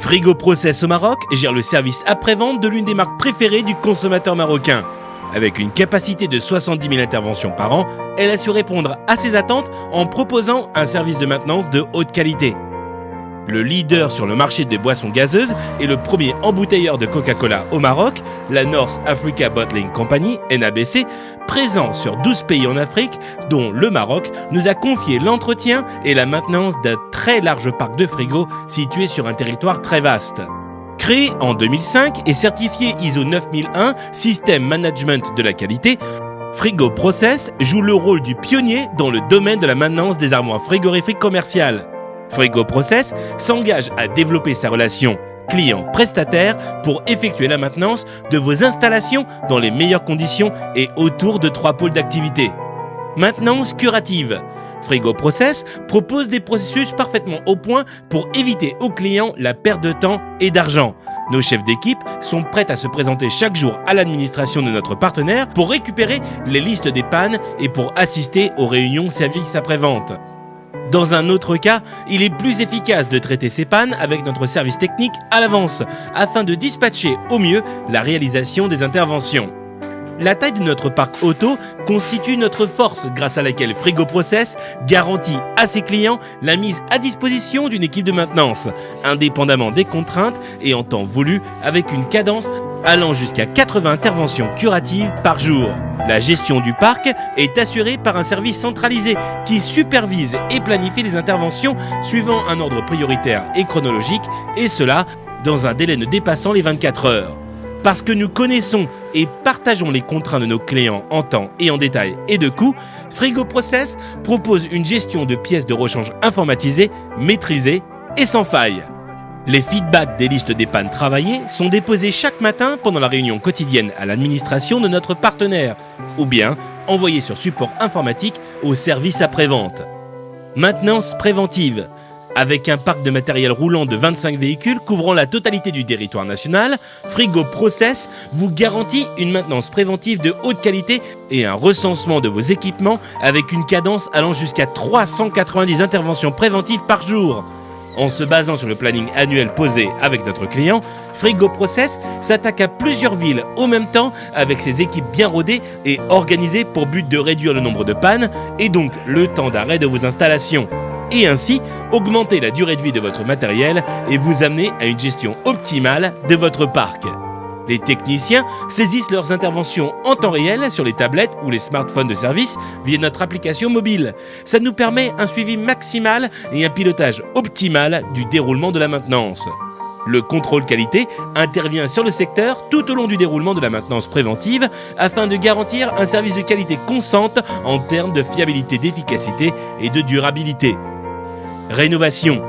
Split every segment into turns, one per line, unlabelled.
Frigo Process au Maroc gère le service après-vente de l'une des marques préférées du consommateur marocain. Avec une capacité de 70 000 interventions par an, elle a su répondre à ses attentes en proposant un service de maintenance de haute qualité. Le leader sur le marché des boissons gazeuses et le premier embouteilleur de Coca-Cola au Maroc, la North Africa Bottling Company, NABC, présent sur 12 pays en Afrique, dont le Maroc, nous a confié l'entretien et la maintenance d'un très large parc de frigos situé sur un territoire très vaste. Créé en 2005 et certifié ISO 9001, Système Management de la qualité, Frigo Process joue le rôle du pionnier dans le domaine de la maintenance des armoires frigorifiques commerciales. Frigo Process s'engage à développer sa relation client-prestataire pour effectuer la maintenance de vos installations dans les meilleures conditions et autour de 3 pôles d'activité. Maintenance curative. Frigo Process propose des processus parfaitement au point pour éviter aux clients la perte de temps et d'argent. Nos chefs d'équipe sont prêts à se présenter chaque jour à l'administration de notre partenaire pour récupérer les listes des pannes et pour assister aux réunions services après-vente. Dans un autre cas, il est plus efficace de traiter ces pannes avec notre service technique à l'avance, afin de dispatcher au mieux la réalisation des interventions. La taille de notre parc auto constitue notre force grâce à laquelle Frigo Process garantit à ses clients la mise à disposition d'une équipe de maintenance, indépendamment des contraintes et en temps voulu, avec une cadence allant jusqu'à 80 interventions curatives par jour. La gestion du parc est assurée par un service centralisé qui supervise et planifie les interventions suivant un ordre prioritaire et chronologique, et cela dans un délai ne dépassant les 24 heures. Parce que nous connaissons et partageons les contraintes de nos clients en temps et en détail et de coûts, Frigo Process propose une gestion de pièces de rechange informatisée, maîtrisée et sans faille. Les feedbacks des listes des pannes travaillées sont déposés chaque matin pendant la réunion quotidienne à l'administration de notre partenaire, ou bien envoyés sur support informatique au service après-vente. Maintenance préventive. Avec un parc de matériel roulant de 25 véhicules couvrant la totalité du territoire national, Frigo Process vous garantit une maintenance préventive de haute qualité et un recensement de vos équipements avec une cadence allant jusqu'à 390 interventions préventives par jour. En se basant sur le planning annuel posé avec notre client, Frigo Process s'attaque à plusieurs villes au même temps avec ses équipes bien rodées et organisées pour but de réduire le nombre de pannes et donc le temps d'arrêt de vos installations. Et ainsi augmenter la durée de vie de votre matériel et vous amener à une gestion optimale de votre parc. Les techniciens saisissent leurs interventions en temps réel sur les tablettes ou les smartphones de service via notre application mobile. Ça nous permet un suivi maximal et un pilotage optimal du déroulement de la maintenance. Le contrôle qualité intervient sur le secteur tout au long du déroulement de la maintenance préventive afin de garantir un service de qualité constante en termes de fiabilité, d'efficacité et de durabilité. Rénovation.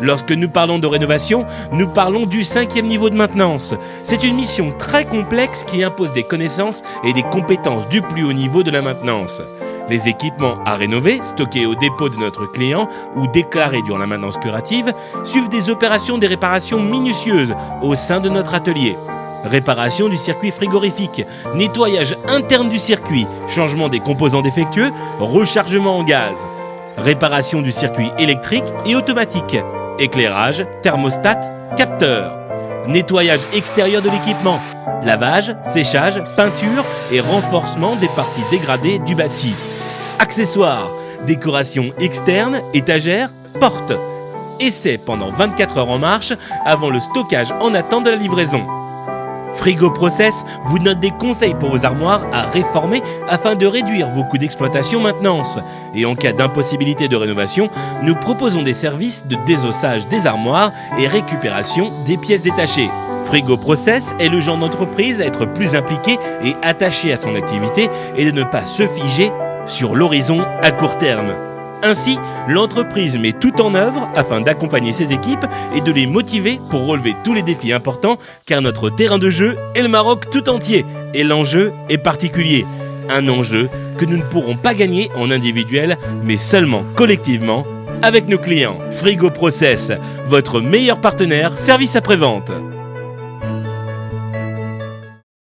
Lorsque nous parlons de rénovation, nous parlons du 5e niveau de maintenance. C'est une mission très complexe qui impose des connaissances et des compétences du plus haut niveau de la maintenance. Les équipements à rénover, stockés au dépôt de notre client ou déclarés durant la maintenance curative, suivent des opérations de réparation minutieuses au sein de notre atelier. Réparation du circuit frigorifique, nettoyage interne du circuit, changement des composants défectueux, rechargement en gaz. Réparation du circuit électrique et automatique, éclairage, thermostat, capteur. Nettoyage extérieur de l'équipement, lavage, séchage, peinture et renforcement des parties dégradées du bâti. Accessoires, décoration externe, étagères, portes. Essai pendant 24 heures en marche avant le stockage en attente de la livraison. Frigo Process vous donne des conseils pour vos armoires à réformer afin de réduire vos coûts d'exploitation maintenance. Et en cas d'impossibilité de rénovation, nous proposons des services de désossage des armoires et récupération des pièces détachées. Frigo Process est le genre d'entreprise à être plus impliqué et attaché à son activité et de ne pas se figer sur l'horizon à court terme. Ainsi, l'entreprise met tout en œuvre afin d'accompagner ses équipes et de les motiver pour relever tous les défis importants car notre terrain de jeu est le Maroc tout entier et l'enjeu est particulier. Un enjeu que nous ne pourrons pas gagner en individuel mais seulement collectivement avec nos clients. Frigo Process, votre meilleur partenaire service après-vente.